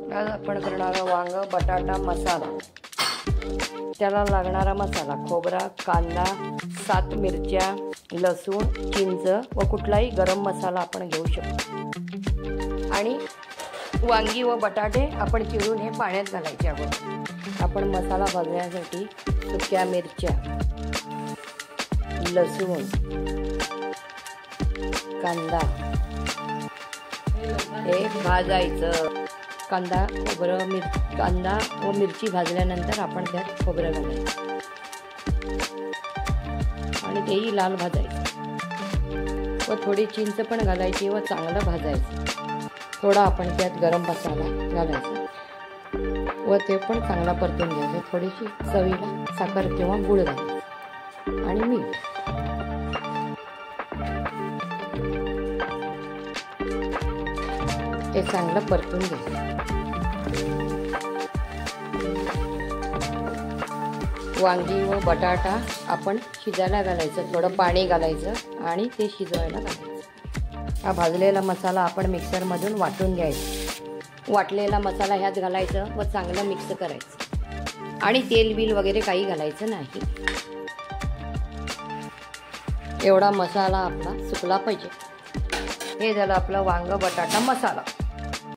आज आपण करणारा वांग बटाटा मसाला। त्याला लागणारा मसाला खोबरा, कांदा, 7 मिरच्या, लसूण, चिंच व कुठलाही गरम मसाला आपण घेऊ शकतो। आणि वांगी व बटाटे आपण चिरून हे पाण्यात घालायचे अगोदर। आपण मसाला भाजण्यासाठी सुक्या मिरच्या, लसूण, कांदा हे भाजायचं। कांदा व मिरची भाजल्यानंतर आपण त्यात खोबरं घालायचं आणि तेही लाल भाजायचं व थोडी चिंच पण घालायची व चांगलं भाजायचं। थोडा आपण त्यात गरम मसाला घालायचा व ते पण चांगला परतून घ्यायचं। थोडीशी चवीला साखर किंवा गूळ घालायचं आणि मीठ। ते चांगलं परतून घ्यायचं। वांगी व बटाटा आपण शिजायला घालायचं, थोडं पाणी घालायचं आणि ते शिजवायला घालायचं। हा भाजलेला मसाला आपण मिक्सरमधून वाटून घ्यायचा। वाटलेला मसाला ह्यात घालायचं व चांगलं मिक्स करायचं आणि तेल बिल वगैरे काही घालायचं नाही। एवढा मसाला आपला सुकला पाहिजे। हे झालं आपलं वांग बटाटा मसाला।